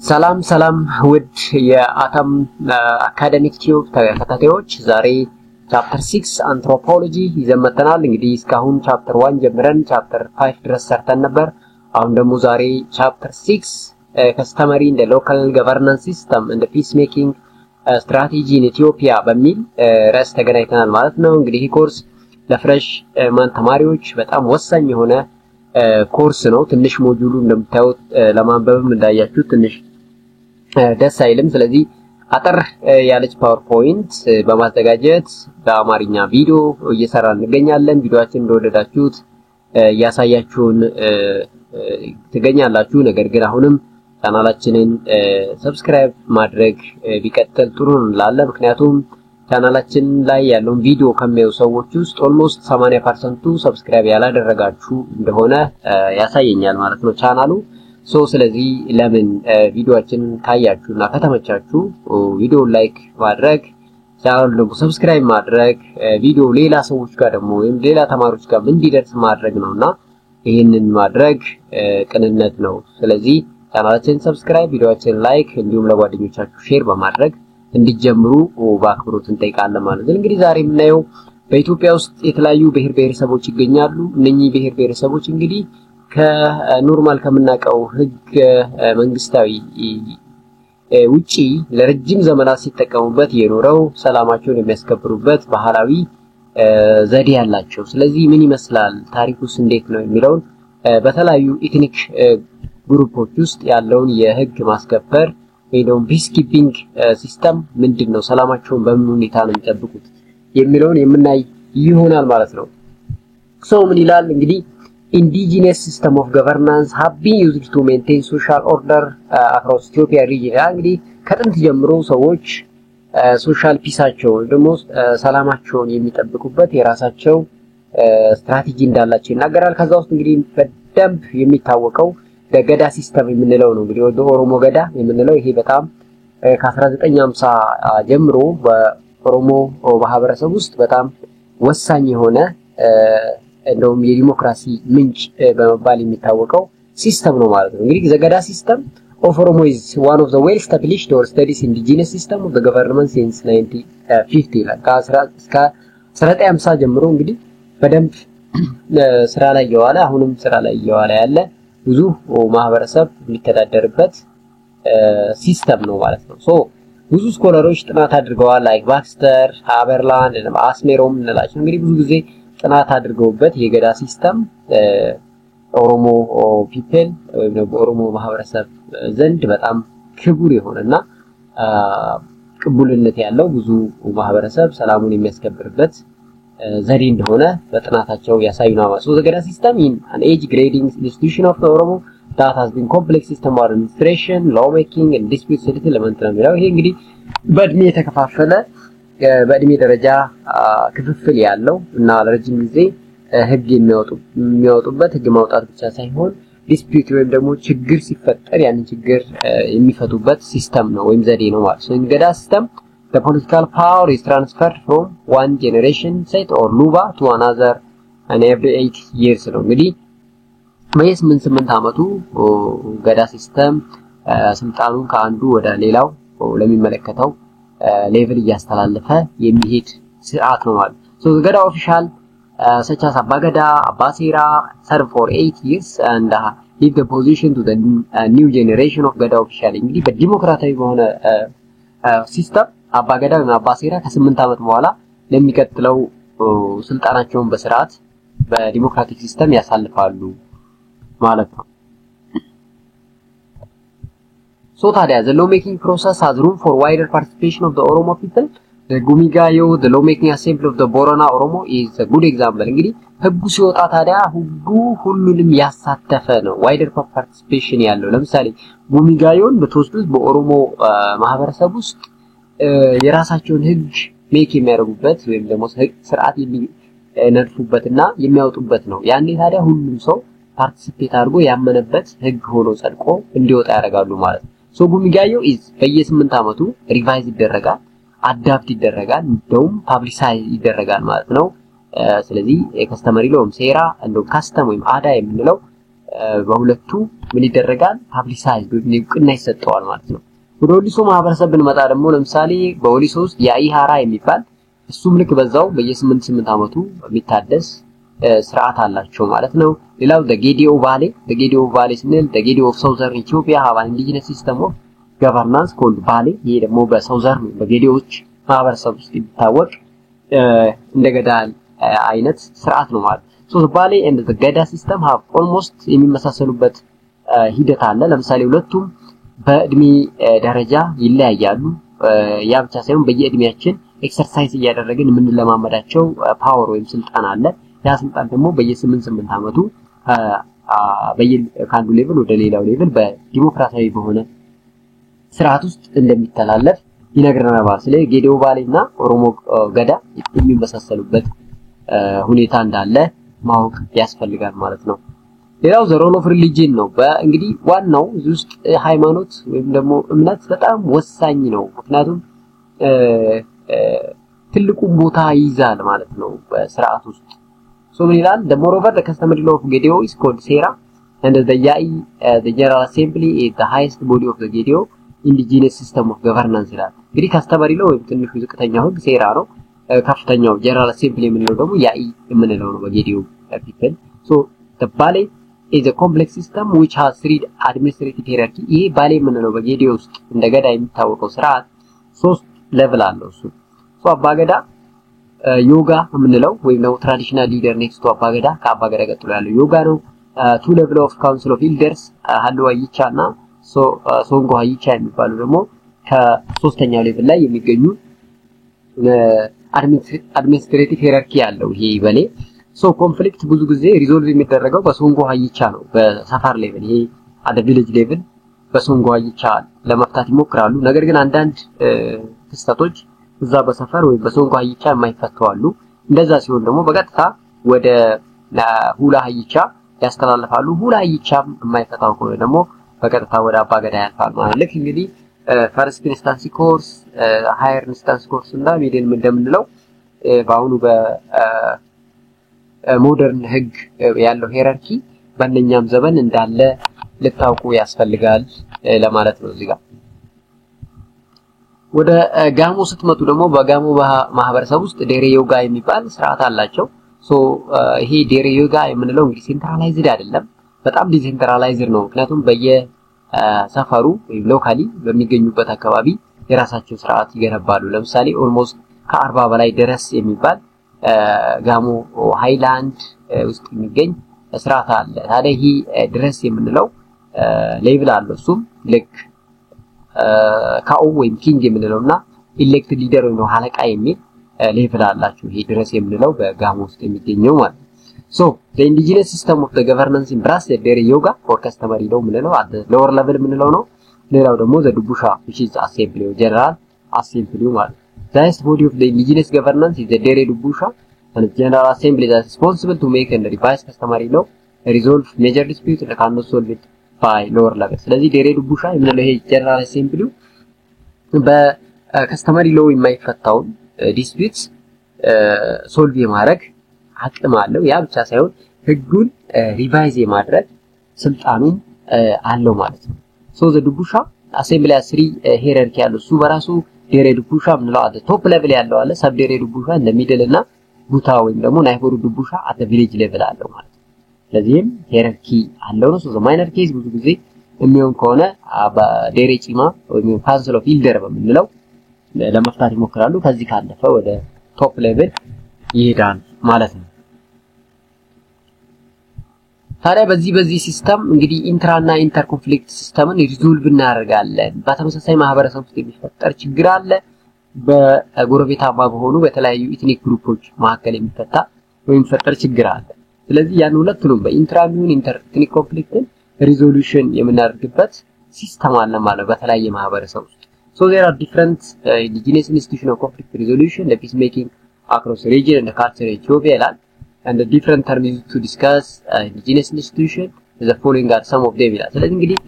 ሰላም ሰላም ውድ የአተም አካዳሚክ ቲዩብ ተከታታዮች ዛሬ ቻፕተር 6 አንትሮፖሎጂ ይዘን መጥተናል። እንግዲህ እስካሁን ቻፕተር 1 ጀምረን ቻፕተር 5 ድረስ ሰርተን ነበር። አሁን ደግሞ ዛሬ ቻፕተር 6 customary in the local governance system and the peacemaking strategy in Ethiopia በሚል ርዕስ ተገናኝተናል ማለት ነው። እንግዲህ ይህ ኮርስ ለፍሬሽ ማን ተማሪዎች በጣም ወሳኝ የሆነ ኮርስ ነው። ትንሽ ሞጁሉ እንደምታዩት ለማንበብም እንዳያችሁ ትንሽ ደስ አይልም። ስለዚህ አጠር ያለች ፓወርፖይንት በማዘጋጀት በአማርኛ ቪዲዮ እየሰራን እንገኛለን። ቪዲዮአችንን እንደወደዳችሁት ያሳያችሁን ትገኛላችሁ። ነገር ግን አሁንም ቻናላችንን ሰብስክራይብ ማድረግ ቢቀጥል ጥሩ ነው እንላለን። ምክንያቱም ቻናላችን ላይ ያለውን ቪዲዮ ከሚያዩ ሰዎች ውስጥ ኦልሞስት 80% ሰብስክራይብ ያላደረጋችሁ እንደሆነ ያሳየኛል ማለት ነው ቻናሉ። ስለዚህ ለምን ቪዲዮአችንን ካያችሁና ከተመቻችሁ ቪዲዮ ላይክ ማድረግ ቻናሉን ደግሞ ሰብስክራይብ ማድረግ ቪዲዮ ሌላ ሰዎች ጋር ደግሞ ወይም ሌላ ተማሪዎች ጋር እንዲደርስ ማድረግ ነውና ይሄንን ማድረግ ቅንነት ነው። ስለዚህ ቻናላችንን ሰብስክራይብ ቪዲዮአችንን ላይክ እንዲሁም ለጓደኞቻችሁ ሼር በማድረግ እንዲጀምሩ በአክብሮት እንጠይቃለን ማለት ነው። እንግዲህ ዛሬ የምናየው በኢትዮጵያ ውስጥ የተለያዩ ብሔር ብሔረሰቦች ይገኛሉ። እነኚህ ብሔር ብሔረሰቦች እንግዲህ ከኖርማል ከምናቀው ህግ መንግስታዊ ውጪ ለረጅም ዘመናት ሲጠቀሙበት የኖረው ሰላማቸውን የሚያስከብሩበት ባህላዊ ዘዴ ያላቸው። ስለዚህ ምን ይመስላል ታሪኩስ እንዴት ነው የሚለውን በተለያዩ ኢትኒክ ግሩፖች ውስጥ ያለውን የህግ ማስከበር ወይም ፒስ ኪፒንግ ሲስተም ምንድነው፣ ሰላማቸውን በምን ሁኔታ ነው የሚጠብቁት የሚለውን የምናይ ይሆናል ማለት ነው። ምን ይላል እንግዲህ indigenous system of governance have been used to maintain social order across Ethiopia region። እንግዲህ ከጥንት ጀምሮ ሰዎች ሶሻል ፒሳቸው ደግሞ ሰላማቸውን የሚጠብቁበት የራሳቸው ስትራቴጂ እንዳላቸው ይናገራል። ከዛ ውስጥ እንግዲህ በደንብ የሚታወቀው ገዳ ሲስተም የምንለው ነው። እንግዲህ ወደ ኦሮሞ ገዳ የምንለው ይሄ በጣም ከ1950 ጀምሮ በኦሮሞ ማህበረሰብ ውስጥ በጣም ወሳኝ የሆነ እንደውም የዲሞክራሲ ምንጭ በመባል የሚታወቀው ሲስተም ነው ማለት ነው። እንግዲህ ዘገዳ ሲስተም of Oromo is one of the well established or studies indigenous system of the government since 1950 ይላል። እስከ 1950 ጀምሮ እንግዲህ በደንብ ስራ ላይ የዋለ አሁንም ስራ ላይ የዋለ ያለ ብዙ ማህበረሰብ የሚተዳደርበት ሲስተም ነው ማለት ነው። ብዙ ስኮላሮች ጥናት አድርገዋል። ላይክ ባክስተር፣ ሃበርላንድ እና አስሜሮም እንላቸው እንግዲህ ብዙ ጊዜ ጥናት አድርገውበት የገዳ ሲስተም ኦሮሞ ፒፕል ወይም ደግሞ ኦሮሞ ማህበረሰብ ዘንድ በጣም ክቡር የሆነና ቅቡልነት ያለው ብዙ ማህበረሰብ ሰላሙን የሚያስከብርበት ዘዴ እንደሆነ በጥናታቸው ያሳዩና ማለት ነው። ዘገዳ ሲስተም in an age grading institution of the Oromo that has been complex system of administration, law making and dispute settlement ነው የሚለው። ይሄ እንግዲህ በእድሜ የተከፋፈለ በእድሜ ደረጃ ክፍፍል ያለው እና ለረጅም ጊዜ ህግ የሚያወጡበት ህግ ማውጣት ብቻ ሳይሆን ዲስፒዩት ወይም ደግሞ ችግር ሲፈጠር ያንን ችግር የሚፈቱበት ሲስተም ነው ወይም ዘዴ ነው ማለት ነው። ገዳ ሲስተም the political power is transferred from one generation set or luba to another and every 8 years ነው። እንግዲህ በየ8 ዓመቱ ገዳ ሲስተም ስልጣኑን ከአንዱ ወደ ሌላው ለሚመለከተው ሌቭል እያስተላለፈ የሚሄድ ስርዓት ነው ማለት ነው። the Gada official such as Abagada, Abasira serve for 8 years and leave the position to the new generation of Gada official። እንግዲህ በዲሞክራሲያዊ በሆነ ሲስተም አባገዳ እና አባሲራ ከ8 ዓመት በኋላ ለሚቀጥለው ስልጣናቸውን በስርዓት በዲሞክራቲክ ሲስተም ያሳልፋሉ ማለት ነው። ታዲያ the law making process has room for wider participation of the Oromo people. The Gumigayo, the law making assembly of the Borana Oromo is a good example። እንግዲህ ህጉ ሲወጣ ታዲያ ሁሉንም ያሳተፈ ነው፣ wider participation ያለው። ለምሳሌ ጉሚጋዮን በተወስዱት በኦሮሞ ማህበረሰብ ውስጥ የራሳቸውን ህግ ሜክ የሚያደርጉበት ወይም ደግሞ ስርዓት የሚነድፉበትና የሚያወጡበት ነው። ያኔ ታዲያ ሁሉም ሰው ፓርቲሲፔት አድርጎ ያመነበት ህግ ሆኖ ጸድቆ እንዲወጣ ያደርጋሉ ማለት ነው። ጉሚጋዮ በየ8 ዓመቱ ሪቫይዝ ይደረጋል፣ አዳፕት ይደረጋል፣ እንደውም ፐብሊሳይዝ ይደረጋል ማለት ነው። ስለዚህ የከስተመሪ ሎም ሴራ እንደው ካስተም ወይም አዳ የምንለው በሁለቱ ምን ይደረጋል ፐብሊሳይዝድ ወይም እውቅና ይሰጠዋል ማለት ነው። ወደ ወሊሶ ማህበረሰብ ብንመጣ ደግሞ ለምሳሌ በወሊሶ ውስጥ የኢሃራ የሚባል እሱም ልክ በዛው በየ8 ዓመቱ የሚታደስ ስርዓት አላቸው ማለት ነው። ሌላው ደጌዲኦ ቫሌ ስንል ደጌዲኦ ኦፍ ሳውዘርን ኢትዮጵያ ሃቭ አን ኢንዲጂነስ ሲስተም ኦፍ ገቨርናንስ ኮልድ ቫሌ። ይሄ ደግሞ በሳውዘርን በጌዲዎች ማህበረሰብ ውስጥ የሚታወቅ እንደገዳ አይነት ስርዓት ነው ማለት ነው። ሶ ቫሌ ኤንድ ዘ ገዳ ሲስተም ሃቭ ኦልሞስት የሚመሳሰሉበት ሂደት አለ። ለምሳሌ ሁለቱም በእድሜ ደረጃ ይለያያሉ። ያ ብቻ ሳይሆን በየእድሜያችን ኤክሰርሳይዝ እያደረግን የምንለማመዳቸው ፓወር ወይም ስልጣን አለ። ያ ስልጣን ደግሞ በየ8 ዓመቱ ከአንዱ ሌቭል ወደ ሌላው ሌቭል በዲሞክራሲያዊ በሆነ ስርዓት ውስጥ እንደሚተላለፍ ይነግረናል ማለት ነው። ስለዚህ ጌዲኦ ቫሌና ኦሮሞ ገዳ የሚመሳሰሉበት ሁኔታ እንዳለ ማወቅ ያስፈልጋል ማለት ነው። ሌላው ዘ ሮል ኦፍ ሪሊጂን ነው። በእንግዲህ ዋናው እዚህ ውስጥ ሃይማኖት ወይም ደግሞ እምነት በጣም ወሳኝ ነው። ምክንያቱም ትልቁን ቦታ ይይዛል ማለት ነው በስርዓት ውስጥ። ሶ ምን ይላል? the moreover the customary law of Gedio is called Sera and the Yai the General Assembly is the highest body of the Gedio indigenous system of governance ይላል። እንግዲህ customary law ወይም ትንሹ ዝቅተኛው ህግ ሴራ ነው። ከፍተኛው ጀነራል አሴምብሊ የምንለው ደግሞ ያኢ የምንለው ነው በጌዲዮ ፒፕል። ሶ the Bale is a complex system which has three administrative hierarchy። ይሄ ባሌ የምንለው በጌዲዮ ውስጥ እንደገዳ የሚታወቀው ስርዓት 3 ሌቭል አለው እሱ። ሶ አባገዳ ዮጋ የምንለው ወይም ነው ትራዲሽናል ሊደር ኔክስት ቱ አባገዳ ከአባገዳ ቀጥሎ ያለው ዮጋ ነው። 2 ሌቭል ኦፍ ካውንስል ኦፍ ኢልደርስ ሀልዋ ይቻና ሶንጎ ይቻ የሚባሉ ደግሞ ከሶስተኛው ሌቭል ላይ የሚገኙ አድሚኒስትሬቲቭ ሂራርኪ ያለው ይሄ በሌ። ሶ ኮንፍሊክት ብዙ ጊዜ ሪዞልቭ የሚደረገው በሶንጎ ይቻ ነው በሰፈር ሌቭል። ይሄ አደ ቪሌጅ ሌቭል በሶንጎ ይቻ ለመፍታት ይሞክራሉ። ነገር ግን አንዳንድ ክስተቶች እዛ በሰፈር ወይ በሶንጎ ይቻ የማይፈቱ አሉ። እንደዛ ሲሆን ደግሞ በቀጥታ ወደ ሁላ ይቻ ያስተላልፋሉ። ሁላ ይቻም የማይፈታው ከሆነ ደግሞ በቀጥታ ወደ አባገዳ ያልፋል ማለት ልክ እንግዲህ ፈርስት ኢንስታንስ ኮርስ ሃየር ኢንስታንስ ኮርስ እና ሚድል እንደምንለው በአሁኑ በሞደርን ህግ ያለው ሂራርኪ በእኛም ዘመን እንዳለ ልታውቁ ያስፈልጋል ለማለት ነው እዚህ ጋር። ወደ ጋሞ ስትመጡ ደግሞ በጋሞ ማህበረሰብ ውስጥ ዴሬ ዮጋ የሚባል ስርዓት አላቸው። ሶ ይሄ ዴሬ ዮጋ የምንለው እንግዲህ ሴንትራላይዝድ አይደለም፣ በጣም ዲሴንትራላይዝድ ነው። ምክንያቱም በየሰፈሩ ወይም ሎካሊ በሚገኙበት አካባቢ የራሳቸው ስርዓት ይገነባሉ። ለምሳሌ ኦልሞስት ከ40 በላይ ድረስ የሚባል ጋሞ ሃይላንድ ውስጥ የሚገኝ ስርዓት አለ። ታዲያ ይሄ ድረስ የምንለው ሌቭል አለው። እሱም ልክ ካኦ ወይም ኪንግ የምንለውና ኢሌክትድ ሊደር ወይም አለቃ የሚል ሌቭል አላቸው። ይሄ ድረስ የምንለው በጋሞ ውስጥ የሚገኘው ማለት ነው። ሶ the indigenous system of the governance in Brass Dere Yoga or customary law ምንለው at the lower level ምንለው ነው። ሌላው ደግሞ the Dubusha which is assembly or general assembly ማለት ነው። The highest body of the indigenous governance is the Dere Dubusha and the general assembly that is responsible to make and revise customary law, resolve major disputes and cannot solve it by lower level። ስለዚህ Dere Dubusha የምንለው ይሄ general assembly በከስተመሪ ላው የማይፈታውን ዲስፒዩትስ ሶልቭ የማድረግ አቅም አለው። ያ ብቻ ሳይሆን ህጉን ሪቫይዝ የማድረግ ስልጣኑን አለው ማለት ነው። ሶ ዘ ዱቡሻ አሴምብሊ 3 ሂራርኪ ያለው እሱ በራሱ ዴሬ ዱቡሻ ምንለው አለ ቶፕ ሌቭል ያለው አለ ሰብ ዴሬ ዱቡሻ እንደ ሚድል እና ጉታ ወይም ደግሞ ናይፎሩ ዱቡሻ አት ቪሌጅ ሌቭል አለው ማለት ነው። ስለዚህም ሂራርኪ አለው ነው። ሶ ዘ ማይነር ኬዝ ብዙ ጊዜ የሚሆን ከሆነ በዴሬ ጪማ ወይም ካውንስል ኦፍ ኢልደር በምንለው ለመፍታት ይሞክራሉ። ከዚህ ካለፈ ወደ ቶፕ ሌቭል ይሄዳል ማለት ነው። ታዲያ በዚህ ሲስተም እንግዲህ ኢንትራና ኢንተር ኮንፍሊክት ሲስተምን ሪዞልቭ እናደርጋለን። በተመሳሳይ ማህበረሰብ ውስጥ የሚፈጠር ችግር አለ። በጎረቤታማ በሆኑ በተለያዩ ኢትኒክ ግሩፖች መካከል የሚፈታ ወይም የሚፈጠር ችግር አለ። ስለዚህ ያን ሁለቱንም በኢንትራሚውን ኢንተር ኢትኒክ ኮንፍሊክትን ሪዞሉሽን የምናደርግበት ሲስተም አለ ማለት በተለያየ ማህበረሰብ ውስጥ። So there are different indigenous institutions of conflict resolution, the peacemaking across the region and the culture in Ethiopia ይላል። And the different terms used to discuss indigenous institution is the following are some of them ይላል። ስለዚህ እንግዲህ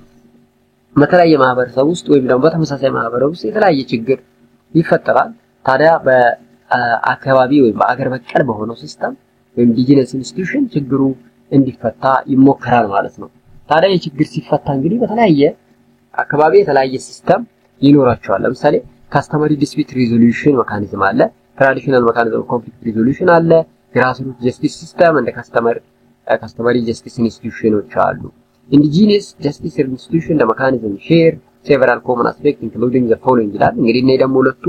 በተለያየ ማህበረሰብ ውስጥ ወይም ደግሞ በተመሳሳይ ማህበረሰብ ውስጥ የተለያየ ችግር ይፈጠራል። ታዲያ በአካባቢ ወይም በአገር በቀል በሆነው ሲስተም ወይም indigenous institution ችግሩ እንዲፈታ ይሞከራል ማለት ነው። ታዲያ የችግር ሲፈታ እንግዲህ በተለያየ አካባቢ የተለያየ ሲስተም ይኖራቸዋል። ለምሳሌ ካስተመሪ ዲስፒት ሪዞሉሽን ሜካኒዝም አለ፣ ትራዲሽናል ሜካኒዝም ኮንፍሊክት ሪዞሉሽን አለ፣ ግራስሩት ጀስቲስ ሲስተም እንደ ካስተመሪ ጀስቲስ ኢንስቲትዩሽኖች አሉ። ኢንዲጂነስ ጀስቲስ ኢንስቲትዩሽን እንደ ሜካኒዝም ሼር ሴቨራል ኮመን አስፔክት ኢንክሉዲንግ ዘ ፎሎዊንግ ይላል። እንግዲህ እኔ ደግሞ ሁለቱ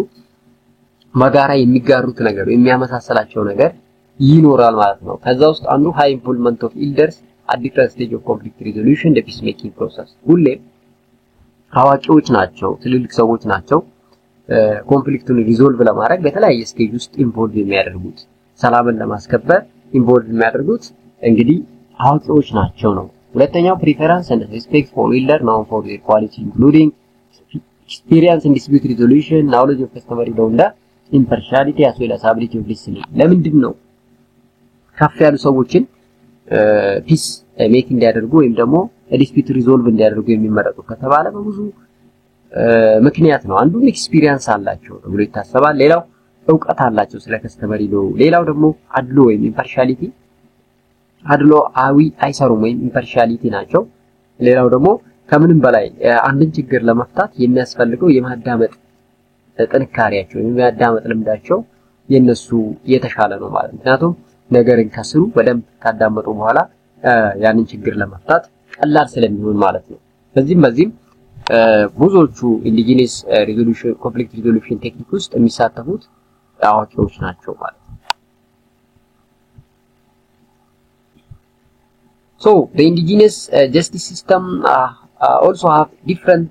በጋራ የሚጋሩት ነገር የሚያመሳሰላቸው ነገር ይኖራል ማለት ነው። ከዛ ውስጥ አንዱ ሃይ ኢንቮልቭመንት ኦፍ ኢልደርስ አት ዲፍረንት ስቴጅ ኦፍ ኮንፍሊክት ሪዞሉሽን እንደ ፒስ ሜኪንግ ፕሮሰስ። ሁሌም አዋቂዎች ናቸው፣ ትልልቅ ሰዎች ናቸው ኮንፍሊክቱን ሪዞልቭ ለማድረግ በተለያየ ስቴጅ ውስጥ ኢንቮልቭ የሚያደርጉት፣ ሰላምን ለማስከበር ኢንቮልቭ የሚያደርጉት እንግዲህ አዋቂዎች ናቸው ነው። ሁለተኛው ፕሪፈረንስ ኤንድ ሪስፔክት ፎር ኢልደር ናውን ፎር ዜር ኳሊቲ ኢንክሉዲንግ ኤክስፒሪየንስ ኢን ዲስፒዩት ሪዞሉሽን ናውሌጅ ኦፍ ከስተመሪ ሎው እንደ ኢምፓርሻሊቲ አስ ዌል አስ አቢሊቲ ኦፍ ሊስኒንግ። ለምንድን ነው ከፍ ያሉ ሰዎችን ፒስ ሜክ እንዲያደርጉ ወይም ደግሞ ዲስፒዩት ሪዞልቭ እንዲያደርጉ የሚመረጡ ከተባለ በብዙ ምክንያት ነው። አንዱም ኤክስፒሪየንስ አላቸው ተብሎ ይታሰባል። ሌላው ዕውቀት አላቸው ስለ ከስተመሪ ሎው። ሌላው ደግሞ አድሎ ወይም ኢምፓርሻሊቲ፣ አድሎአዊ አይሰሩም ወይም ኢምፓርሻሊቲ ናቸው። ሌላው ደግሞ ከምንም በላይ አንድን ችግር ለመፍታት የሚያስፈልገው የማዳመጥ ጥንካሬያቸው ወይም የማዳመጥ ልምዳቸው የነሱ የተሻለ ነው ማለት ነው። ምክንያቱም ነገርን ከስሩ በደንብ ካዳመጡ በኋላ ያንን ችግር ለመፍታት ቀላል ስለሚሆን ማለት ነው። በዚህም ብዙዎቹ ኢንዲጂነስ ሪዞሉሽን ኮንፍሊክት ሪዞሉሽን ቴክኒክ ውስጥ የሚሳተፉት አዋቂዎች ናቸው ማለት ነው። So the indigenous justice system also have difference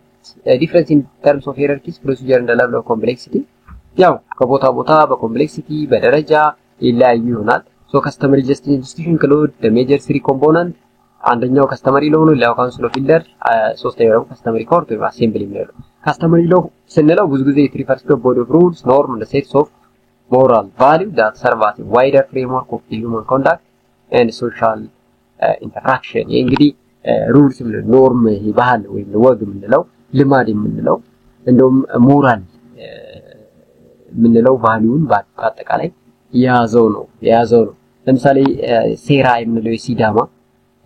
in terms of hierarchies, procedure and the level of complexity. ያው ከቦታ ቦታ በኮምፕሌክሲቲ በደረጃ ይለያዩ ይሆናል። so customary justice institution include the major three component። አንደኛው customary law ነው፣ ሌላው council of elder፣ ሶስተኛው ደግሞ customary court ወይ assembly ነው። customary law ስንለው ብዙ ጊዜ it refers to a body of rules, norms and sets of moral value that serve as a wider framework of human conduct and social ኢንተራክሽን። እንግዲህ ሩልስ ምን ኖርም ባህል ወይም ወግ ምንለው ልማድ ምንለው እንደውም ሞራል ምንለው ቫልዩን በአጠቃላይ የያዘው ነው። ለምሳሌ ሴራ የምንለው የሲዳማ፣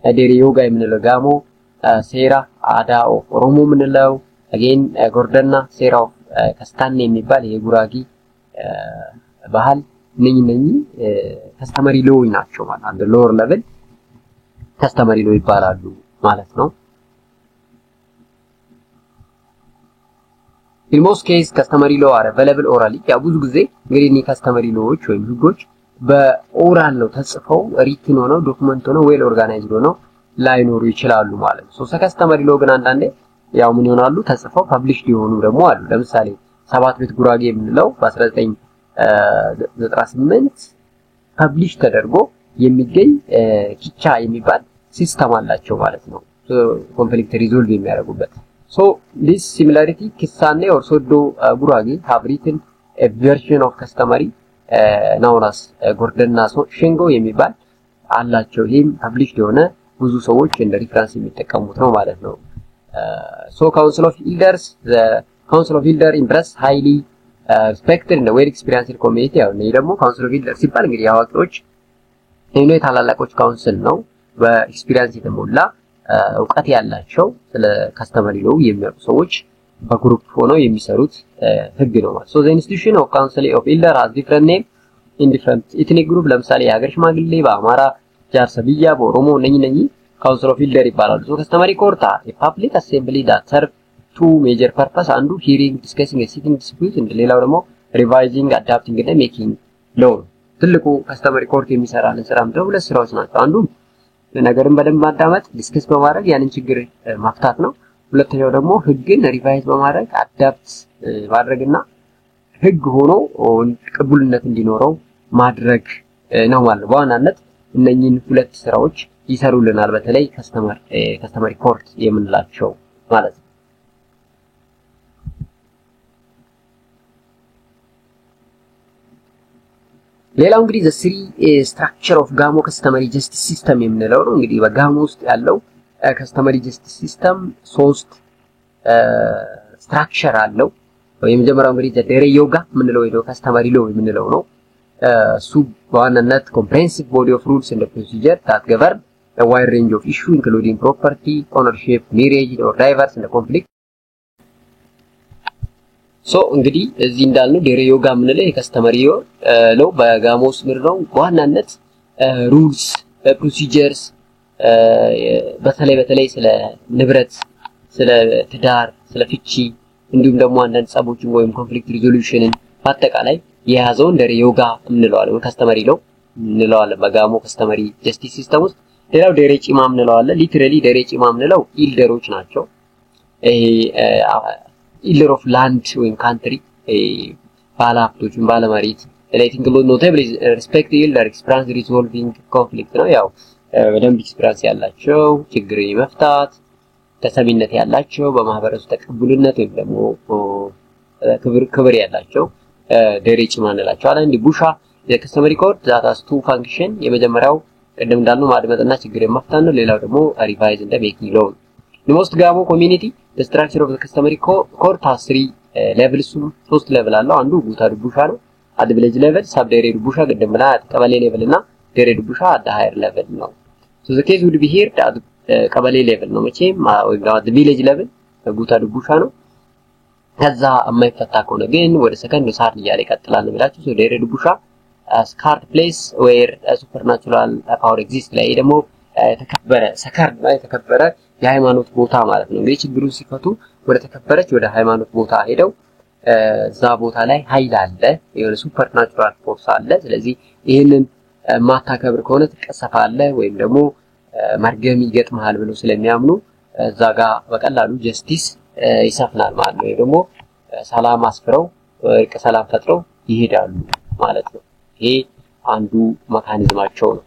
ዴሬ ዮጋ የምንለው ጋሞ፣ ሴራ አዳ ኦፍ ኦሮሞ ምንለው አጌን ጎርደና ሴራ ኦፍ ከስታኔ የሚባል የጉራጊ ባህል ነኝ ከስተመሪ ሎው ናቸው ማለት አንድ ሎወር ሌቭል ከስተመሪ ሎው ይባላሉ ማለት ነው። in most case customary law are available orally። ያው ብዙ ጊዜ እንግዲህ customary laws ወይም ህጎች በኦራል ነው ተጽፈው ሪትን ሆነው ዶክመንት ሆነው ዌል ኦርጋናይዝድ ሆነው ላይኖሩ ይችላሉ ማለት ነው። customary law ግን አንዳንዴ ያው ምን ይሆናሉ ተጽፈው ፐብሊሽድ የሆኑ ደግሞ አሉ። ለምሳሌ ሰባት ቤት ጉራጌ የምንለው በ1998 ፐብሊሽ ተደርጎ የሚገኝ ኪቻ የሚባል ሲስተም አላቸው ማለት ነው። ኮንፍሊክት ሪዞልቭ የሚያደርጉበት so this similarity kisane or sodo gurage have written a version of customary known as gordenna shengo የሚባል አላቸው። ይሄም ፐብሊሽድ የሆነ ብዙ ሰዎች እንደ ሪፈረንስ የሚጠቀሙት ነው ማለት ነው። so council of elders, the council of elder impress highly respected and well experienced community። ያው ነው ደግሞ council of elders ሲባል እንግዲህ አዋቂዎች እነዚህ ታላላቆች ካውንስል ነው በኤክስፒሪየንስ የተሞላ ዕውቀት ያላቸው ስለ ከስተመሪ ሎው የሚያውቁ ሰዎች በግሩፕ ሆነው የሚሰሩት ህግ ነው ማለት። so the institution of council of elder has different name in different ethnic group። ለምሳሌ የሀገር ሽማግሌ በአማራ፣ ጃርሰብያ በኦሮሞ ነኝ council of elder ይባላሉ። so customary court a public assembly that serve two major purpose። አንዱ hearing discussing a sitting dispute and ሌላው ደግሞ revising adapting and making law። ትልቁ customary court የሚሰራልን ስራ ምንድነው? ሁለት ስራዎች ናቸው። አንዱ ነገርን በደንብ ማዳመጥ ዲስከስ በማድረግ ያንን ችግር ማፍታት ነው። ሁለተኛው ደግሞ ህግን ሪቫይዝ በማድረግ አዳፕት ማድረግና ህግ ሆኖ ቅቡልነት እንዲኖረው ማድረግ ነው ማለት ነው። በዋናነት እነኚህን ሁለት ስራዎች ይሰሩልናል በተለይ ከስተመሪ ኮርት የምንላቸው ማለት ነው። ሌላው እንግዲህ the three structure of ጋሞ customary justice system የምንለው ነው። እንግዲህ በጋሞ ውስጥ ያለው customary justice system ሶስት structure አለው። የመጀመሪያው እንግዲህ ዴሬ ዮጋ የምንለው ወይ customary law የምንለው ነው። እሱ በዋናነት comprehensive body of rules and procedure that govern a wide range of issues including property, ownership, marriage or divorce and conflict. So እንግዲህ እዚህ እንዳልነው ዴሬ ዮጋ ምንለው የከስተመሪ ነው በጋሞስ ምርነው በዋናነት ሩልስ ፕሮሲጀርስ በተለይ ስለ ንብረት ስለ ትዳር ስለ ፍቺ እንዲሁም ደግሞ አንዳንድ ጸቦችን ወይም ኮንፍሊክት ሪዞሉሽንን በአጠቃላይ የያዘው ዴሬ ዮጋ ምንለዋለን ከስተመሪ ነው ምንለዋለን በጋሞ ከስተመሪ ጀስቲስ ሲስተም ውስጥ ሌላው ዴሬ ጪማ ምንለዋለን ሊትራሊ ዴሬ ጪማ ምንለው ኢልደሮች ናቸው ኢልደር ኦፍ ላንድ ወይም ካንትሪ ባለሀብቶች ባለመሬት relating to notably respect elder experience resolving conflict ነው ያው በደንብ ኤክስፒሪየንስ ያላቸው ችግር የመፍታት ተሰሚነት ያላቸው በማህበረሰቡ ተቀቡልነት ወይም ደግሞ ክብር ያላቸው ዴሬ ጪማ እንላቸው አለ እንዲ ቡሻ የከስተመሪ ኮድ that has two function የመጀመሪያው ቀደም እንዳልነው ማድመጥና ችግር የመፍታት ነው ሌላው ደግሞ ሪቫይዝ እንደ ሜኪንግ ሎው the most Gamo community the structure of the customary court has 3 levels 3 level አለው አንዱ ጉታ ዱቡሻ ነው at the village level sub ዴሬ ዱቡሻ ቀደምና ቀበሌ level እና ዴሬ ዱቡሻ at the higher level ነው so the case would be here at ቀበሌ level ነው መቼም ወይ at the village level ጉታ ዱቡሻ ነው ከዛ የማይፈታ ከሆነ ግን ወደ ሰከንድ ሳር ይያለ ይቀጥላል ነው ብላችሁ so ዴሬ ዱቡሻ scarred place where supernatural power exists ላይ ደግሞ ተከበረ ሰካር ላይ ተከበረ የሃይማኖት ቦታ ማለት ነው እንግዲህ ችግሩን ሲፈቱ ወደ ተከበረች ወደ ሃይማኖት ቦታ ሄደው እዛ ቦታ ላይ ኃይል አለ የሆነ ሱፐርናቹራል ፎርስ አለ ስለዚህ ይሄንን ማታከብር ከሆነ ትቀሰፋለህ ወይም ደግሞ መርገም ይገጥማል ብለው ስለሚያምኑ እዛ ጋር በቀላሉ ጀስቲስ ይሰፍናል ማለት ነው ደግሞ ሰላም አስፍረው እርቅ ሰላም ፈጥረው ይሄዳሉ ማለት ነው ይሄ አንዱ መካኒዝማቸው ነው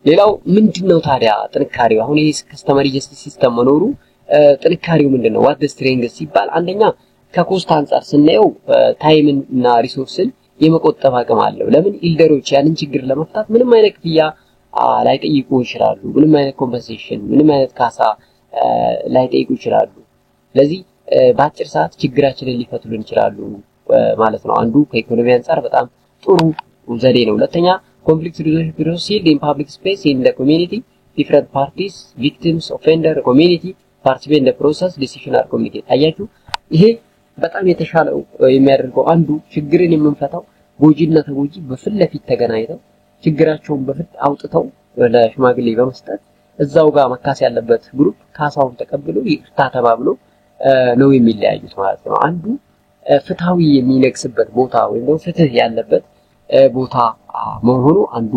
ሌላው ምንድነው ታዲያ ጥንካሬው አሁን ይሄ ከስተመሪ ጀስቲስ ሲስተም መኖሩ ጥንካሬው ምንድነው what the strength ሲባል አንደኛ ከኮስት አንፃር ስናየው ታይም እና ሪሶርስን የመቆጠብ አቅም አለው ለምን ኢልደሮች ያንን ችግር ለመፍታት ምንም አይነት ክፍያ ላይጠይቁ ይችላሉ ምንም አይነት ኮምፐንሴሽን ምንም አይነት ካሳ ላይጠይቁ ይችላሉ ስለዚህ በአጭር ሰዓት ችግራችንን ሊፈቱልን ይችላሉ ማለት ነው አንዱ ከኢኮኖሚ አንፃር በጣም ጥሩ ዘዴ ነው ሁለተኛ conflict resolution proceed in public space in the community different parties victims offender community participate in the process decision are communicated አያችሁ ይሄ በጣም የተሻለው የሚያደርገው አንዱ ችግርን የምንፈታው ጎጂና ተጎጂ በፍለፊት ተገናኝተው ችግራቸውን በፍት አውጥተው ለሽማግሌ በመስጠት እዛው ጋር መካስ ያለበት ግሩፕ ካሳውን ተቀብሎ ይቅርታ ተባብሎ ነው የሚለያዩት ማለት ነው አንዱ ፍትሃዊ የሚነግስበት ቦታ ወይም ደግሞ ፍትህ ያለበት ቦታ መሆኑ አንዱ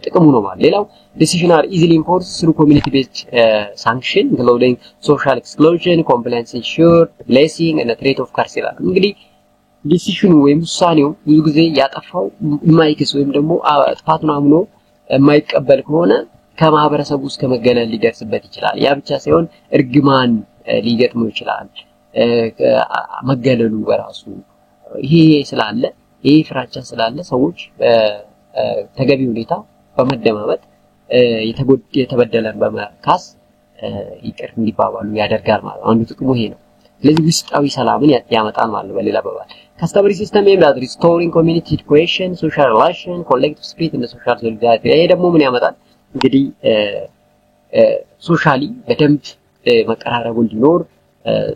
ጥቅሙ ነው ማለት ሌላው decision are easily enforced through community based sanction including social exclusion compliance ensured blessing and a threat of carceral እንግዲህ ዲሲሽኑ ወይም ውሳኔው ብዙ ጊዜ ያጠፋው ማይክስ ወይም ደግሞ ጥፋቱን አምኖ የማይቀበል ከሆነ ከማህበረሰቡ እስከ መገለል ሊደርስበት ይችላል ያ ብቻ ሳይሆን እርግማን ሊገጥመው ይችላል መገለሉ በራሱ ይሄ ስላለ ይሄ ፍራቻ ስላለ ሰዎች ተገቢ ሁኔታ በመደማመጥ የተበደለን በመካስ ይቅር እንዲባባሉ ያደርጋል ማለት አንዱ ጥቅሙ ይሄ ነው ስለዚህ ውስጣዊ ሰላምን ያመጣል ማለት በሌላ አባባል customary system aimed at restoring community cohesion social relation collective spirit and social solidarity ይሄ ደግሞ ምን ያመጣል እንግዲህ ሶሻሊ በደንብ መቀራረቡ እንዲኖር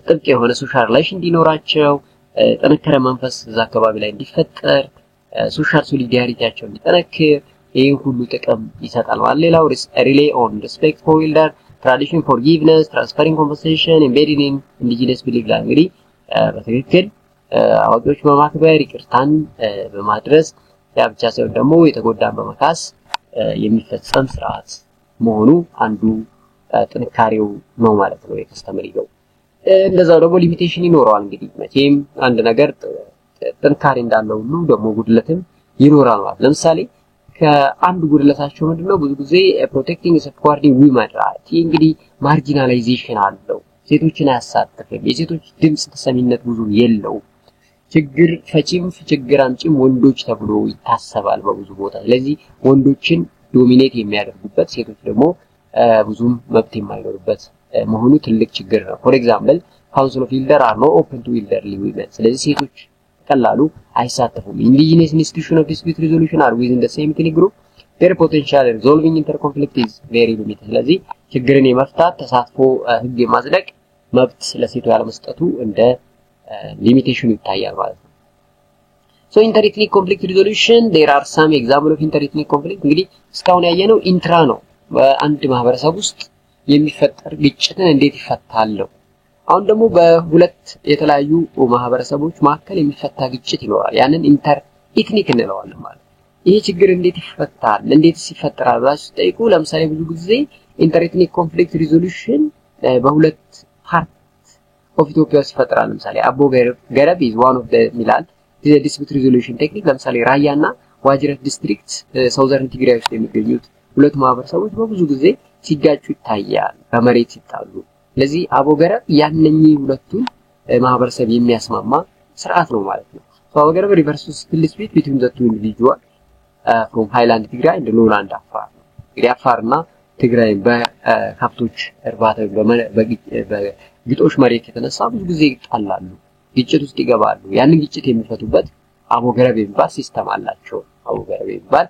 ጥብቅ የሆነ ሶሻል ሪሌሽን እንዲኖራቸው ጠንከረ መንፈስ እዛ አካባቢ ላይ እንዲፈጠር ሶሻል ሶሊዳሪቲያቸው እንዲጠነክር ይሄን ሁሉ ጥቅም ይሰጣል ማለት ሌላው relay on respect for elder tradition forgiveness transferring compensation embedded in indigenous belief ላይ እንግዲህ በትክክል አዋቂዎች በማክበር ይቅርታን በማድረስ ያ ብቻ ሳይሆን ደግሞ የተጎዳን በመካስ የሚፈጸም ስርዓት መሆኑ አንዱ ጥንካሬው ነው ማለት ነው የከስተመሪ ነው እንደዛው ደግሞ ሊሚቴሽን ይኖረዋል እንግዲህ መቼም አንድ ነገር ጥንካሬ እንዳለው ሁሉ ደግሞ ጉድለትም ይኖራል ማለት ለምሳሌ ከአንዱ ጉድለታቸው ምንድነው ብዙ ጊዜ protecting safeguarding women right እንግዲህ ማርጂናላይዜሽን አለው ሴቶችን አያሳትፍም የሴቶች ድምጽ ተሰሚነት ብዙ የለው ችግር ፈቺም ችግር አምጪም ወንዶች ተብሎ ይታሰባል በብዙ ቦታ ስለዚህ ወንዶችን ዶሚኔት የሚያደርጉበት ሴቶች ደግሞ ብዙም መብት የማይኖርበት መሆኑ ትልቅ ችግር ነው for example council of elder are not open to elderly women ስለዚህ ሴቶች ቀላሉ አይሳተፉም። ኢንዲጂነስ ኢንስቲትዩሽን ኦፍ ዲስፒዩት ሪዞሉሽን አር ዊዝን ዘ ሴም ኤትኒክ ግሩፕ their potential resolving interconflict is very limited። ስለዚህ ችግርን የመፍታት ተሳትፎ ህግ የማጽደቅ መብት ለሴቱ ያለመስጠቱ እንደ ሊሚቴሽን ይታያል ማለት ነው። so interethnic conflict resolution there are some example of interethnic conflict እንግዲህ እስካሁን ያየነው ኢንትራ ነው በአንድ ማህበረሰብ ውስጥ የሚፈጠር ግጭትን እንዴት ይፈታል። አሁን ደግሞ በሁለት የተለያዩ ማህበረሰቦች መካከል የሚፈታ ግጭት ይኖራል። ያንን ኢንተር ኢትኒክ እንለዋለን ማለት ነው። ይሄ ችግር እንዴት ይፈታል እንዴትስ ይፈጠራል ብላችሁ ጠይቁ። ለምሳሌ ብዙ ጊዜ ኢንተርኤትኒክ ኮንፍሊክት ሪዞሉሽን በሁለት ፓርት ኦፍ ኢትዮጵያ ውስጥ ይፈጠራል። ለምሳሌ አቦ ገረብ is one of the ሚላል ዲስፒዩት ሪዞሉሽን ቴክኒክ። ለምሳሌ ራያና ዋጅረት ዲስትሪክት ሳውዘርን ትግራይ ውስጥ የሚገኙት ሁለት ማህበረሰቦች በብዙ ጊዜ ሲጋጩ ይታያል በመሬት ሲጣሉ። ስለዚህ አቦ ገረብ ያንኚህ ሁለቱን ማህበረሰብ የሚያስማማ ስርዓት ነው ማለት ነው። አቦ ገረብ ሪቨርስ ስፕሊት between the two individuals from highland ትግራይ and lowland አፋር። እንግዲህ አፋርና ትግራይ በከብቶች እርባታ በግጦሽ መሬት የተነሳ ብዙ ጊዜ ይጣላሉ፣ ግጭት ውስጥ ይገባሉ። ያንን ግጭት የሚፈቱበት አቦ ገረብ የሚባል ሲስተም አላቸው። አቦ ገረብ የሚባል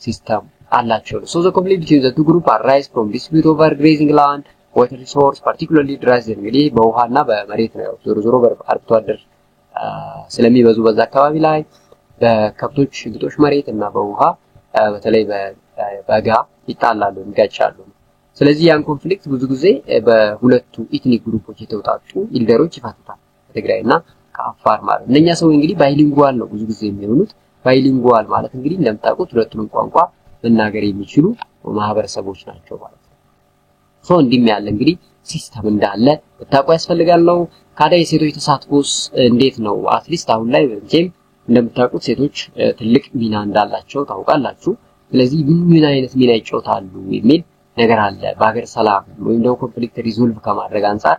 ሲስተም አላቸው። so the conflict between the two groups arise from dispute over grazing land, water resource, particularly dry zone። እንግዲህ በውሃና በመሬት ነው። ዞሮ ዞሮ አርብቶ አደር ስለሚበዙ በዛ አካባቢ ላይ በከብቶች ግጦሽ መሬት እና በውሃ በተለይ በጋ ይጣላሉ፣ ይጋጫሉ። ስለዚህ ያን ኮንፍሊክት ብዙ ጊዜ በሁለቱ ኢትኒክ ግሩፖች የተውጣጡ ኢልደሮች ይፈቱታል፣ ከትግራይና ከአፋር ማለት ነው። እነኛ ሰው እንግዲህ ባይሊንጓል ነው ብዙ ጊዜ የሚሆኑት። ባይሊንጓል ማለት እንግዲህ እንደምታውቁት ሁለቱንም ቋንቋ መናገር የሚችሉ ማህበረሰቦች ናቸው ማለት ነው። ሶ እንዲም ያለ እንግዲህ ሲስተም እንዳለ ተጣጣ ያስፈልጋል ነው። ካዳ የሴቶች ተሳትፎስ እንዴት ነው? አትሊስት አሁን ላይ በእንጀም እንደምታውቁት ሴቶች ትልቅ ሚና እንዳላቸው ታውቃላችሁ። ስለዚህ ምን አይነት ሚና ይጫወታሉ የሚል ነገር አለ በአገር ሰላም ወይም ደግሞ ኮንፍሊክት ሪዞልቭ ከማድረግ አንፃር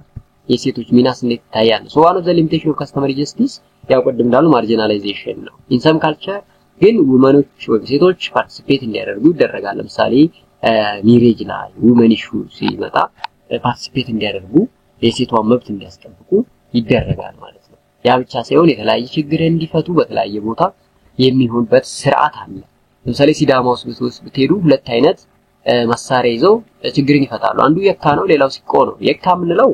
የሴቶች ሚናስ እንዴት ይታያል? ሶ ዋን ኦፍ ዘ ሊሚቴሽን ኦፍ ካስተመሪ ጀስቲስ ያው ቀደም እንዳሉ ማርጂናላይዜሽን ነው። ኢን ሰም ካልቸር ግን ውመኖች ወይ ሴቶች ፓርቲሲፔት እንዲያደርጉ ይደረጋል። ለምሳሌ ሚሬጅ ላይ ውመን ኢሹ ሲመጣ ፓርቲሲፔት እንዲያደርጉ የሴቷን መብት እንዲያስጠብቁ ይደረጋል ማለት ነው። ያ ብቻ ሳይሆን የተለያየ ችግር እንዲፈቱ በተለያየ ቦታ የሚሆንበት ስርዓት አለ። ለምሳሌ ሲዳማ ውስጥ ብትሄዱ ሁለት አይነት መሳሪያ ይዘው ችግርን ይፈታሉ። አንዱ የካ ነው፣ ሌላው ሲቆ ነው። የካ ምንለው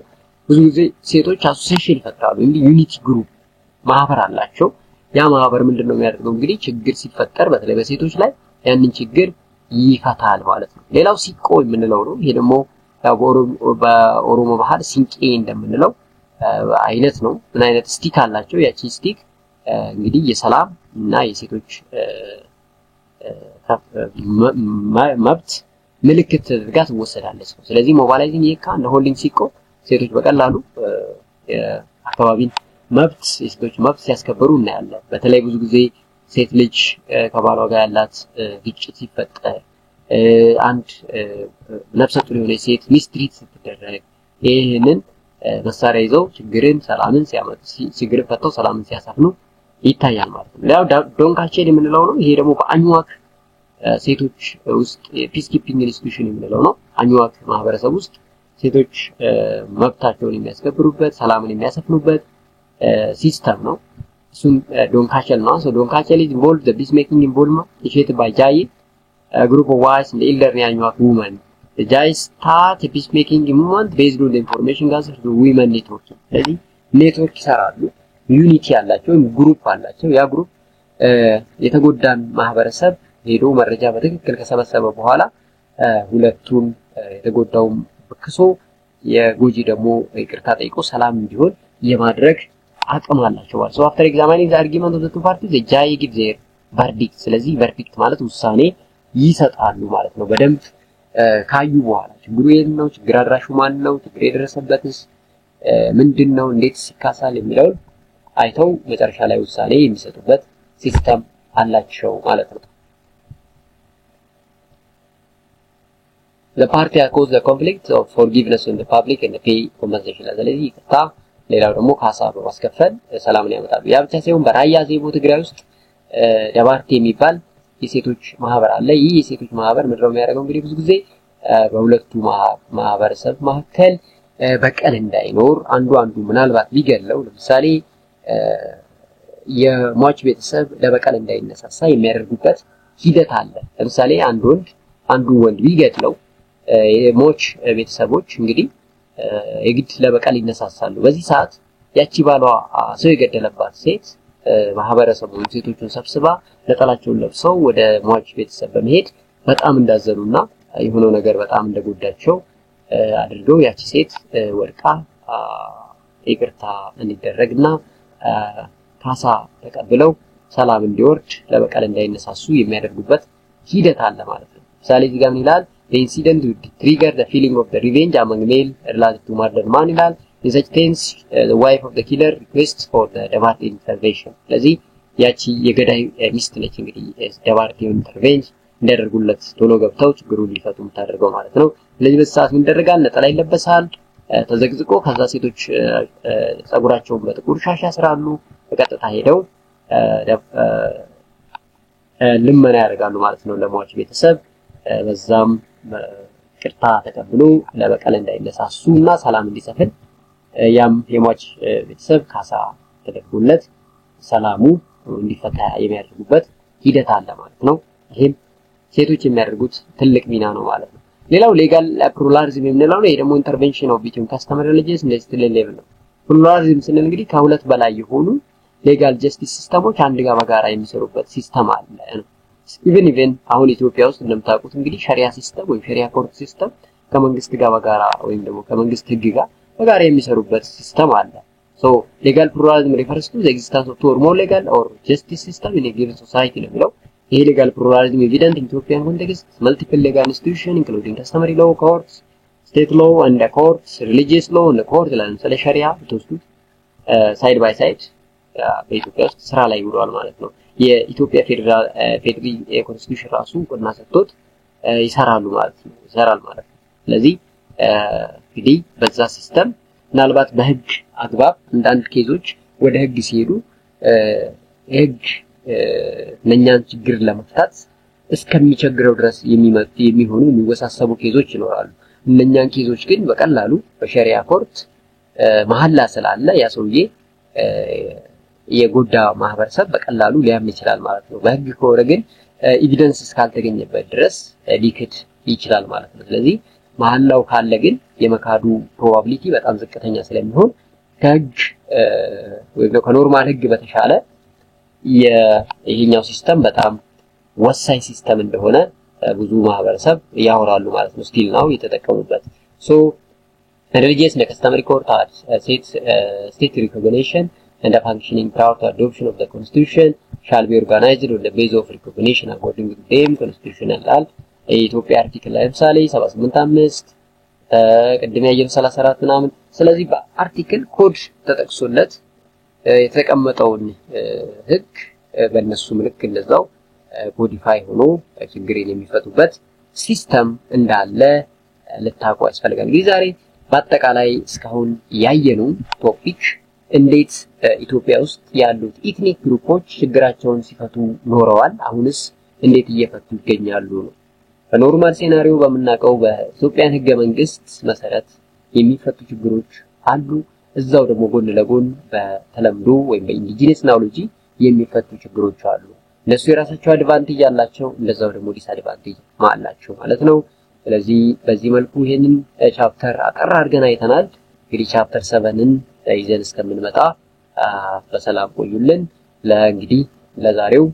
ብዙ ጊዜ ሴቶች አሶሲዬሽን ይፈጥራሉ፣ እንግዲህ ዩኒቲ ግሩፕ ማህበር አላቸው። ያ ማህበር ምንድነው የሚያደርገው? እንግዲህ ችግር ሲፈጠር በተለይ በሴቶች ላይ ያንን ችግር ይፈታል ማለት ነው። ሌላው ሲቆ የምንለው ነው። ይሄ ደግሞ በኦሮሞ ባህል ሲንቄ እንደምንለው አይነት ነው። ምን አይነት ስቲክ አላቸው? ያቺ ስቲክ እንግዲህ የሰላም እና የሴቶች መብት ምልክት ተደርጋ ትወሰዳለች። ስለዚህ ሞባላይዚንግ የካ እንደ ሆልዲንግ ሲቆ ሴቶች በቀላሉ አካባቢን መብት የሴቶች መብት ሲያስከብሩ እናያለን። በተለይ ብዙ ጊዜ ሴት ልጅ ከባሏ ጋር ያላት ግጭት ሲፈጠር አንድ ነፍሰ ጡር የሆነ ሴት ሚስትሪት ስትደረግ ይሄንን መሳሪያ ይዘው ችግርን ሰላምን ሲያመጡ ችግርን ፈተው ሰላምን ሲያሳፍኑ ይታያል ማለት ነው። ያው ዶንካቼድ የምንለው ነው። ይሄ ደግሞ በአኝዋክ ሴቶች ውስጥ ፒስ ኪፒንግ ኢንስቲትዩሽን የምንለው ነው። አኝዋክ ማህበረሰብ ውስጥ ሴቶች መብታቸውን የሚያስከብሩበት ሰላምን የሚያሰፍኑበት ሲስተም ነው። እሱም ዶንካቸል ነው። so ዶንካቸል is involved the peacemaking involvement initiated by Jai a group of wives and elderly Anuak women. The Jai start a peacemaking movement based on the information gathered through women network. ስለዚህ ኔትወርክ ይሰራሉ፣ ዩኒቲ ያላቸው ግሩፕ አላቸው። ያ ግሩፕ የተጎዳን ማህበረሰብ ሄዶ መረጃ በትክክል ከሰበሰበ በኋላ ሁለቱን የተጎዳውን በክሶ የጎጂ ደግሞ ይቅርታ ጠይቆ ሰላም እንዲሆን የማድረግ አቅም አላቸው ማለት ነው። after examining the argument of the two parties the judge gives their verdict። ስለዚህ verdict ማለት ውሳኔ ይሰጣሉ ማለት ነው። በደንብ ካዩ በኋላ ችግሩ የት ነው፣ ችግር አድራሹ ማን ነው፣ ችግር የደረሰበትስ ምንድነው፣ እንዴት ሲካሳል የሚለውን አይተው መጨረሻ ላይ ውሳኔ የሚሰጡበት ሲስተም አላቸው ማለት ነው። the party cause the conflict of forgiveness in the public and the pay compensation። ስለዚህ ይቅርታ ሌላው ደግሞ ካሳ በማስከፈል ሰላምን ያመጣሉ። ያ ብቻ ሳይሆን በራያ ዜቦ ትግራይ ውስጥ ደባርቴ የሚባል የሴቶች ማህበር አለ። ይህ የሴቶች ማህበር ምንድነው የሚያደርገው? እንግዲህ ብዙ ጊዜ በሁለቱ ማህበረሰብ መካከል በቀል እንዳይኖር አንዱ ምናልባት ቢገለው ለምሳሌ የሟች ቤተሰብ ለበቀል እንዳይነሳሳ የሚያደርጉበት ሂደት አለ። ለምሳሌ አንዱ ወንድ ቢገድለው የሟች ቤተሰቦች እንግዲህ የግድ ለበቀል ይነሳሳሉ። በዚህ ሰዓት ያቺ ባሏ ሰው የገደለባት ሴት ማህበረሰቡ ሴቶቹን ሰብስባ ነጠላቸውን ለብሰው ወደ ሟች ቤተሰብ በመሄድ በጣም እንዳዘኑና የሆነው ነገር በጣም እንደጎዳቸው አድርገው ያቺ ሴት ወድቃ ይቅርታ እንዲደረግና ካሳ ተቀብለው ሰላም እንዲወርድ ለበቀል እንዳይነሳሱ የሚያደርጉበት ሂደት አለ ማለት ነው። ምሳሌ እዚህ ጋር ምን ይላል? The incident would trigger the feeling of the revenge among male related to murdered man ይላል። In such case, the wife of the killer requests for the Dabarte intervention. ስለዚህ ያቺ የገዳይ ሚስት ነች እንግዲህ ዳባርቴው ኢንተርቬንሽን እንዲያደርጉለት ቶሎ ገብተው ችግሩን ሊፈቱ የምታደርገው ማለት ነው። ስለዚህ በሰዓት ምን ይደረጋል? ነጠላ ይለበሳል ተዘግዝቆ ከዛ ሴቶች ጸጉራቸውን በጥቁር ሻሽ ያስራሉ። በቀጥታ ሄደው ልመና ያደርጋሉ ማለት ነው ለሟች ቤተሰብ። በዛም ቅርታ ተቀብሎ ለበቀል እንዳይነሳሱና ሰላም እንዲሰፍን ያም የሟች ቤተሰብ ካሳ ተደርጎለት ሰላሙ እንዲፈታ የሚያደርጉበት ሂደት አለ ማለት ነው። ይሄም ሴቶች የሚያደርጉት ትልቅ ሚና ነው ማለት ነው። ሌላው ሌጋል ፕሉራሊዝም የምንለው ነው። ይሄ ደግሞ ኢንተርቬንሽን ኦፍ ቢትዊን ካስተመር ሪሊጂየስ ኢንዱስትሪ ሌቭል ነው። ፕሉራሊዝም ስንል እንግዲህ ከሁለት በላይ የሆኑ ሌጋል ጀስቲስ ሲስተሞች አንድ ጋር በጋራ የሚሰሩበት ሲስተም አለ ነው። ኢቭን አሁን ኢትዮጵያ ውስጥ እንደምታውቁት እንግዲህ ሸሪዓ ሲስተም ወይ ሸሪዓ ኮርት ሲስተም ከመንግስት ጋር በጋራ ወይም ደግሞ ከመንግስት ህግ ጋር በጋራ የሚሰሩበት ሲስተም አለ። ሶ ሌጋል ፕሉራሊዝም refers to the existence of two or more legal or justice system in a given society ነው የሚለው። ይሄ ሌጋል ፕሉራሊዝም evident in Ethiopian context multiple legal institutions including customary law courts, state law and the courts, religious law and the court ለምሳሌ ሸሪዓ ተወስዱት ሳይድ ባይ ሳይድ በኢትዮጵያ ውስጥ ስራ ላይ ይውላል ማለት ነው። የኢትዮጵያ ፌደራል ኮንስቲቱሽን ራሱ ቁና ሰጥቶት ይሰራል ማለት ነው። ስለዚህ እንግዲህ በዛ ሲስተም ምናልባት በህግ አግባብ አንዳንድ ኬዞች ወደ ህግ ሲሄዱ ህግ ለኛን ችግር ለመፍታት እስከሚቸግረው ድረስ የሚወሳሰቡ ኬዞች ይኖራሉ። እነኛን ኬዞች ግን በቀላሉ በሸሪዓ ኮርት መሐላ ስላለ ያ ሰውዬ የጎዳ ማህበረሰብ በቀላሉ ሊያምን ይችላል ማለት ነው። በህግ ከሆነ ግን ኤቪደንስ እስካልተገኘበት ድረስ ሊክድ ይችላል ማለት ነው። ስለዚህ መሐላው ካለ ግን የመካዱ ፕሮባቢሊቲ በጣም ዝቅተኛ ስለሚሆን ከህግ ወይም ከኖርማል ህግ በተሻለ ይሄኛው ሲስተም በጣም ወሳኝ ሲስተም እንደሆነ ብዙ ማህበረሰብ ያወራሉ ማለት ነው። ስቲል ነው የተጠቀሙበት። ሶ religious and customary court are state recognition and the functioning prior to adoption of the constitution shall be organized on the basis of recognition according to them constitutional law. የኢትዮጵያ አርቲክል ለምሳሌ 785 ቅድም ያየው 34 ምናምን። ስለዚህ በአርቲክል ኮድ ተጠቅሶለት የተቀመጠውን ህግ በእነሱ ምልክ እንደዛው ኮዲፋይ ሆኖ ችግርን የሚፈቱበት ሲስተም እንዳለ ልታውቁ ያስፈልጋል። እንግዲህ ዛሬ በአጠቃላይ እስካሁን ያየነው ቶፒክ እንዴት ኢትዮጵያ ውስጥ ያሉት ኢትኒክ ግሩፖች ችግራቸውን ሲፈቱ ኖረዋል፣ አሁንስ እንዴት እየፈቱ ይገኛሉ ነው። በኖርማል ሴናሪዮ በመናቀው በኢትዮጵያ ህገ መንግስት መሰረት የሚፈቱ ችግሮች አሉ። እዛው ደግሞ ጎን ለጎን በተለምዶ ወይም በኢንዲጂነስ ናውሎጂ የሚፈቱ ችግሮች አሉ። እነሱ የራሳቸው አድቫንቴጅ አላቸው፣ እንደዛው ደግሞ ዲስአድቫንቴጅ አላቸው ማለት ነው። ስለዚህ በዚህ መልኩ ይሄንን ቻፕተር አጠር አድርገን አይተናል። እንግዲህ ቻፕተር 7ን ይዘን እስከምንመጣ በሰላም ቆዩልን። እንግዲህ ለዛሬው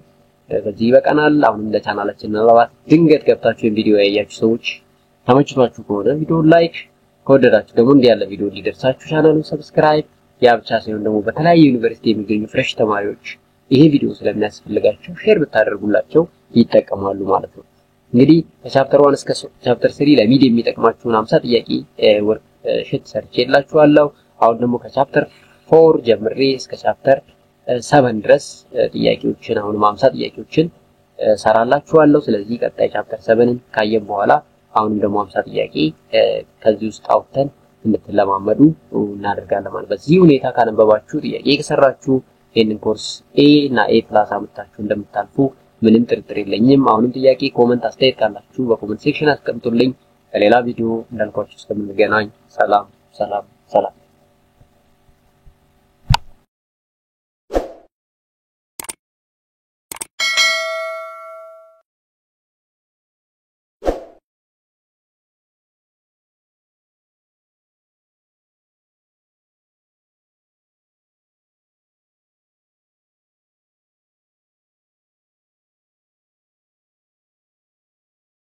በዚህ ይበቃናል። አሁንም ለቻናላችን ምናልባት ድንገት ገብታችሁ ቪዲዮ ያያችሁ ሰዎች ተመችቷችሁ ከሆነ ቪዲዮ ላይክ፣ ከወደዳችሁ ደግሞ እንዲህ ያለ ቪዲዮ እንዲደርሳችሁ ቻናሉን ሰብስክራይብ፣ ያ ብቻ ሳይሆን ደግሞ በተለያዩ ዩኒቨርሲቲ የሚገኙ ፍሬሽ ተማሪዎች ይሄ ቪዲዮ ስለሚያስፈልጋቸው ሼር ብታደርጉላቸው ይጠቀማሉ ማለት ነው። እንግዲህ ከቻፕተር 1 እስከ ቻፕተር 3 ለሚድ የሚጠቅማችሁን 50 ጥያቄ ወርክ ሽት ሰርቼላችኋለሁ። አሁን ደግሞ ከቻፕተር 4 ጀምሬ እስከ ቻፕተር 7 ድረስ ጥያቄዎችን አሁንም 50 ጥያቄዎችን ሰራላችኋለሁ። ስለዚህ ቀጣይ ቻፕተር 7ን ካየን በኋላ አሁንም ደግሞ 50 ጥያቄ ከዚህ ውስጥ አውጥተን እንድትለማመዱ እናደርጋለን ማለት። በዚህ ሁኔታ ካነበባችሁ ጥያቄ ከሰራችሁ ይሄንን ኮርስ A እና A+ አመጣችሁ እንደምታልፉ ምንም ጥርጥር የለኝም። አሁንም ጥያቄ ኮሜንት አስተያየት ካላችሁ በኮሜንት ሴክሽን አስቀምጡልኝ። በሌላ ቪዲዮ እንዳልኳችሁ እስከምንገናኝ ሰላም።